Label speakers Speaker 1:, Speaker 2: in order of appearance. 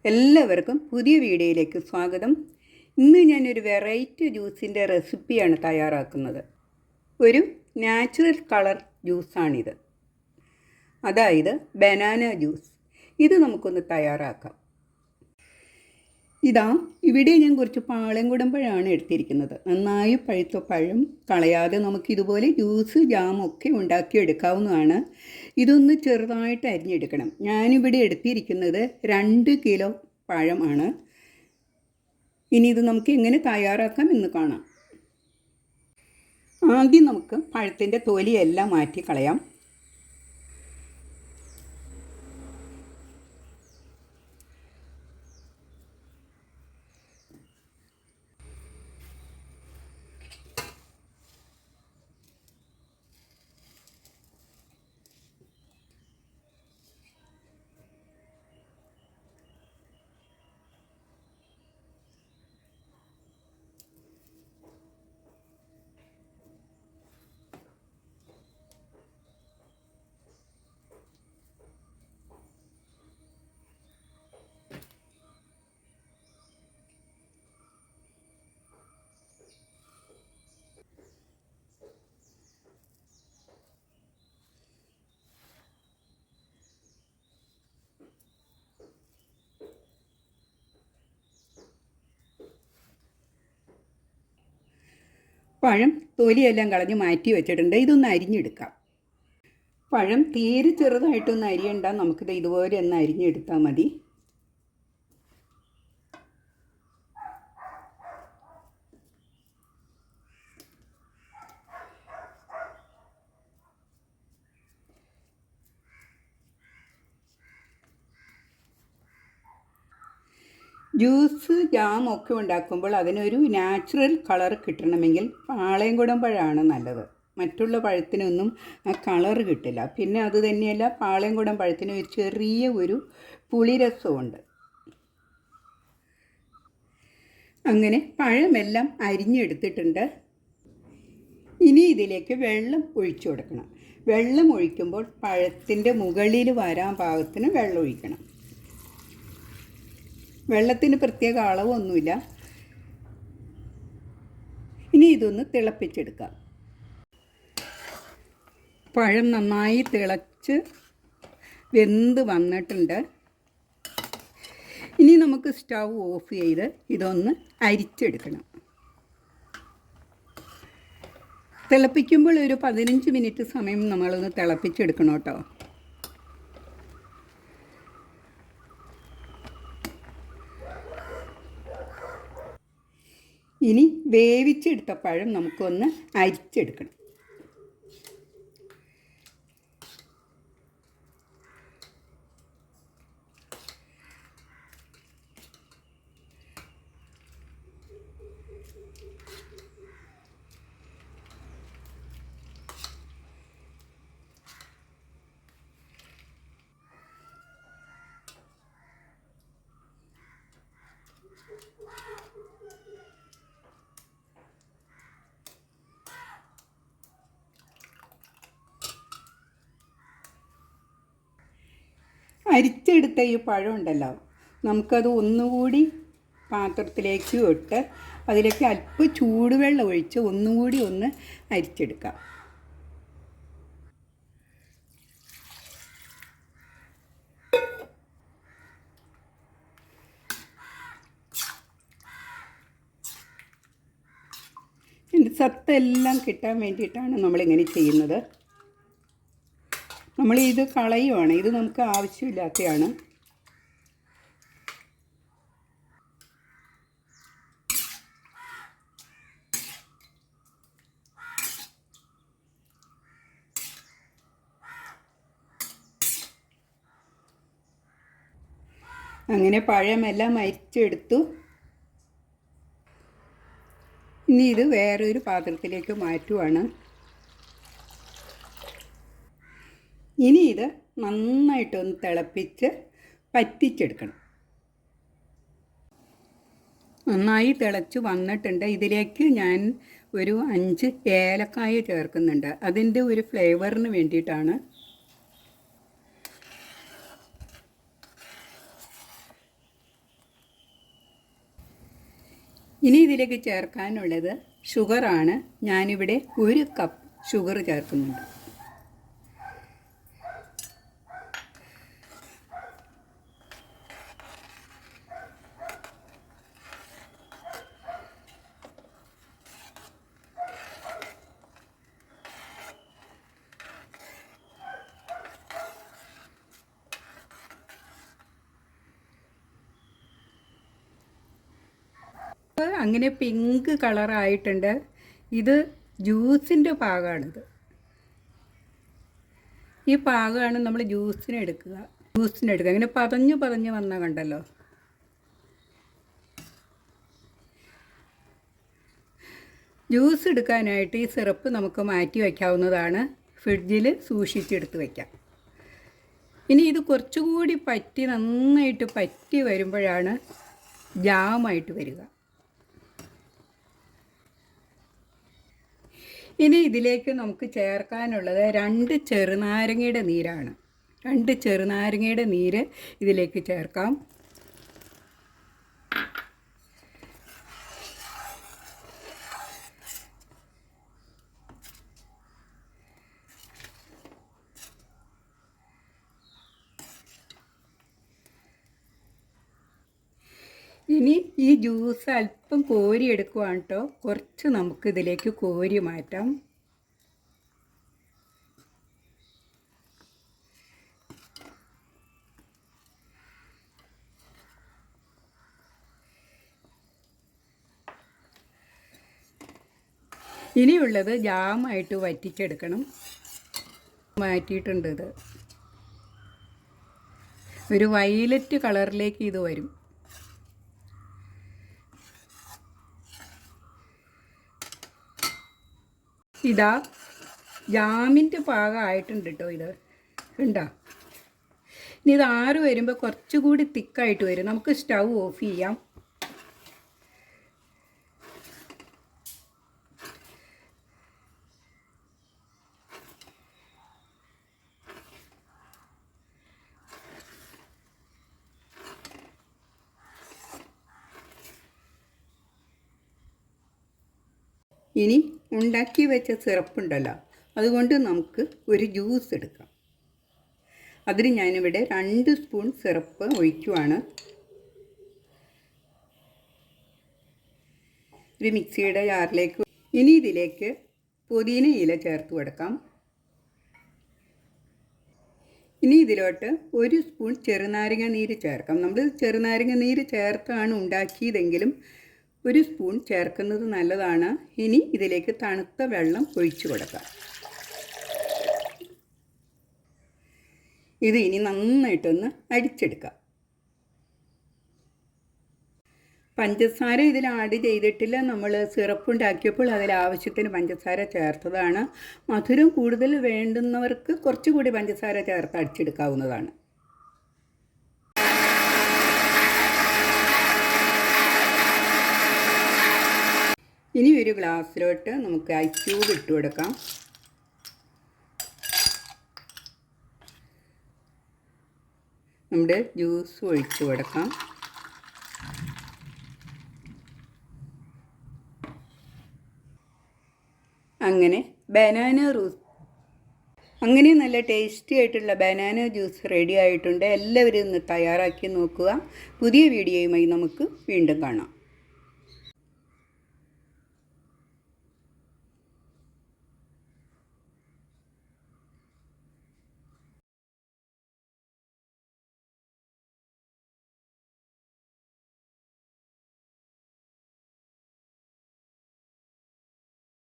Speaker 1: എല്ലാവർക്കും പുതിയ വീഡിയോയിലേക്ക് സ്വാഗതം. ഇന്ന് ഞാനൊരു വെറൈറ്റി ജ്യൂസിൻ്റെ റെസിപ്പിയാണ് തയ്യാറാക്കുന്നത്. ഒരു നാച്ചുറൽ കളർ ജ്യൂസാണിത്, അതായത് ബനാന ജ്യൂസ്. ഇത് നമുക്കൊന്ന് തയ്യാറാക്കാം. ഇവിടെ ഞാൻ കുറച്ച് പാളയംകുടമ്പഴമാണ് എടുത്തിരിക്കുന്നത്. നന്നായി പഴുത്ത പഴം കളയാതെ നമുക്കിതുപോലെ ജ്യൂസ് ജാമൊക്കെ ഉണ്ടാക്കിയെടുക്കാവുന്നതാണ്. ഇതൊന്ന് ചെറുതായിട്ട് അരിഞ്ഞെടുക്കണം. ഞാനിവിടെ എടുത്തിരിക്കുന്നത് 2 കിലോ പഴമാണ്. ഇനി ഇത് നമുക്ക് എങ്ങനെ തയ്യാറാക്കാം എന്ന് കാണാം. ആദ്യം നമുക്ക് പഴത്തിൻ്റെ തൊലിയെല്ലാം മാറ്റി കളയാം. പഴം തൊലിയെല്ലാം കളഞ്ഞ് മാറ്റി വെച്ചിട്ടുണ്ട്. ഇതൊന്ന് അരിഞ്ഞെടുക്കാം. പഴം തീരെ ചെറുതായിട്ടൊന്ന് അരിയണ്ട, നമുക്കിത് ഇതുപോലെ ഒന്ന് അരിഞ്ഞെടുത്താൽ മതി. ജ്യൂസ് ജാമൊക്കെ ഉണ്ടാക്കുമ്പോൾ അതിനൊരു നാച്ചുറൽ കളർ കിട്ടണമെങ്കിൽ പാളയംകുടമ്പഴമാണ് നല്ലത്. മറ്റുള്ള പഴത്തിനൊന്നും ആ കളർ കിട്ടില്ല. പിന്നെ അത് തന്നെയല്ല, പാളയംകുടം പഴത്തിന് ഒരു ചെറിയ ഒരു പുളിരസമുണ്ട്. അങ്ങനെ പഴമെല്ലാം അരിഞ്ഞെടുത്തിട്ടുണ്ട്. ഇനി ഇതിലേക്ക് വെള്ളം ഒഴിച്ചു കൊടുക്കണം. വെള്ളം ഒഴിക്കുമ്പോൾ പഴത്തിൻ്റെ മുകളിൽ വരാൻ പാകത്തിന് വെള്ളം ഒഴിക്കണം. വെള്ളത്തിന് പ്രത്യേക അളവൊന്നുമില്ല. ഇനി ഇതൊന്ന് തിളപ്പിച്ചെടുക്കാം. പഴം നന്നായി തിളച്ച് വെന്ത് വന്നിട്ടുണ്ട്. ഇനി നമുക്ക് സ്റ്റൗ ഓഫ് ചെയ്ത് ഇതൊന്ന് അരിച്ചെടുക്കണം. തിളപ്പിക്കുമ്പോൾ ഒരു 15 മിനിറ്റ് സമയം നമ്മളൊന്ന് തിളപ്പിച്ചെടുക്കണം കേട്ടോ. ഇനി വേവിച്ചെടുത്ത പഴം നമുക്കൊന്ന് അരിച്ചെടുക്കണം. അരിച്ചെടുത്ത ഈ പഴം ഉണ്ടല്ലോ, നമുക്കത് ഒന്നുകൂടി പാത്രത്തിലേക്ക് ഇട്ട് അതിലേക്ക് അല്പം ചൂടുവെള്ളം ഒഴിച്ച് ഒന്നുകൂടി ഒന്ന് അരിച്ചെടുക്കാം. ഇതിൻ്റെ സത്തെല്ലാം കിട്ടാൻ വേണ്ടിയിട്ടാണ് നമ്മളിങ്ങനെ ചെയ്യുന്നത്. നമ്മളിത് കളയുവാണ്, ഇത് നമുക്ക് ആവശ്യമില്ലാത്തതാണ്. അങ്ങനെ പഴമെല്ലാം അരിച്ചെടുത്തു. ഇനി ഇത് വേറൊരു പാത്രത്തിലേക്ക് മാറ്റുവാണ്. ഇനി ഇത് നന്നായിട്ടൊന്ന് തിളപ്പിച്ച് പറ്റിച്ചെടുക്കണം. നന്നായി തിളച്ച് വന്നിട്ടുണ്ട്. ഇതിലേക്ക് ഞാൻ ഒരു 5 ഏലക്കായ ചേർക്കുന്നുണ്ട്. അതിൻ്റെ ഒരു ഫ്ലേവറിന് വേണ്ടിയിട്ടാണ്. ഇനി ഇതിലേക്ക് ചേർക്കാനുള്ളത് ഷുഗറാണ്. ഞാനിവിടെ 1 കപ്പ് ഷുഗർ ചേർക്കുന്നുണ്ട്. അങ്ങനെ പിങ്ക് കളറായിട്ടുണ്ട്. ഇത് ജ്യൂസിൻ്റെ പാകമാണിത്. ഈ പാകമാണ് നമ്മൾ ജ്യൂസിനെടുക്കുക. അങ്ങനെ പതഞ്ഞ് വന്ന കണ്ടല്ലോ. ജ്യൂസ് എടുക്കാനായിട്ട് ഈ സിറപ്പ് നമുക്ക് മാറ്റി വയ്ക്കാവുന്നതാണ്. ഫ്രിഡ്ജിൽ സൂക്ഷിച്ചെടുത്ത് വയ്ക്കാം. ഇനി ഇത് കുറച്ചുകൂടി നന്നായിട്ട് പറ്റി വരുമ്പോഴാണ് ജാമായിട്ട് വരിക. ഇനി ഇതിലേക്ക് നമുക്ക് ചേർക്കാനുള്ളത് 2 ചെറുനാരങ്ങയുടെ നീരാണ്. 2 ചെറുനാരങ്ങയുടെ നീര് ഇതിലേക്ക് ചേർക്കാം. ഇനി ഈ ജ്യൂസ് അല്പം കോരി എടുക്കുവാണ് കേട്ടോ. കുറച്ച് നമുക്ക് ഇതിലേക്ക് കോരി മാറ്റാം. ഇനിയുള്ളത് ജാമായിട്ട് വറ്റിച്ചെടുക്കണം. മാറ്റിയിട്ടുണ്ട്. ഇത് ഒരു വയലറ്റ് കളറിലേക്ക് ഇത് വരും. ഇതാ ജാമിൻ്റെ പാകമായിട്ടുണ്ട് കേട്ടോ. ഇത് ഉണ്ടോ? ഇനി ഇത് ആറ് വരുമ്പോൾ കുറച്ചുകൂടി തിക്കായിട്ട് വരും. നമുക്ക് സ്റ്റൗ ഓഫ് ചെയ്യാം. ഇനി ഉണ്ടാക്കി വെച്ച സിറപ്പുണ്ടല്ലോ, അതുകൊണ്ട് നമുക്ക് ഒരു ജ്യൂസ് എടുക്കാം. അതിന് ഞാനിവിടെ 2 സ്പൂൺ സിറപ്പ് ഒഴിക്കുവാണ്. ഒരു മിക്സിയുടെ ജാറിലേക്ക്. ഇനി ഇതിലേക്ക് പുതിന ഇല ചേർത്ത് കൊടുക്കാം. ഇനി ഇതിലോട്ട് 1 സ്പൂൺ ചെറുനാരങ്ങ നീര് ചേർക്കാം. നമ്മൾ ചെറുനാരങ്ങ നീര് ചേർത്താണ് ഉണ്ടാക്കിയതെങ്കിലും 1 സ്പൂൺ ചേർക്കുന്നത് നല്ലതാണ്. ഇനി ഇതിലേക്ക് തണുത്ത വെള്ളം ഒഴിച്ചു കൊടുക്കാം. ഇത് ഇനി നന്നായിട്ടൊന്ന് അടിച്ചെടുക്കാം. പഞ്ചസാര ഇതിൽ ആഡ് ചെയ്തിട്ടില്ല. നമ്മൾ സിറപ്പ് ഉണ്ടാക്കിയപ്പോൾ അതിൽ ആവശ്യത്തിന് പഞ്ചസാര ചേർത്തതാണ്. മധുരം കൂടുതൽ വേണ്ടുന്നവർക്ക് കുറച്ചുകൂടി പഞ്ചസാര ചേർത്ത് അടിച്ചെടുക്കാവുന്നതാണ്. ഇനി ഒരു ഗ്ലാസ്സിലോട്ട് നമുക്ക് ഐസ് ക്യൂബ് ഇട്ട് കൊടുക്കാം. നമ്മുടെ ജ്യൂസ് ഒഴിച്ചു കൊടുക്കാം. അങ്ങനെ നല്ല ടേസ്റ്റി ആയിട്ടുള്ള ബനാന ജ്യൂസ് റെഡി ആയിട്ടുണ്ട്. എല്ലാവരും ഒന്ന് തയ്യാറാക്കി നോക്കുക. പുതിയ വീഡിയോയുമായി നമുക്ക് വീണ്ടും കാണാം.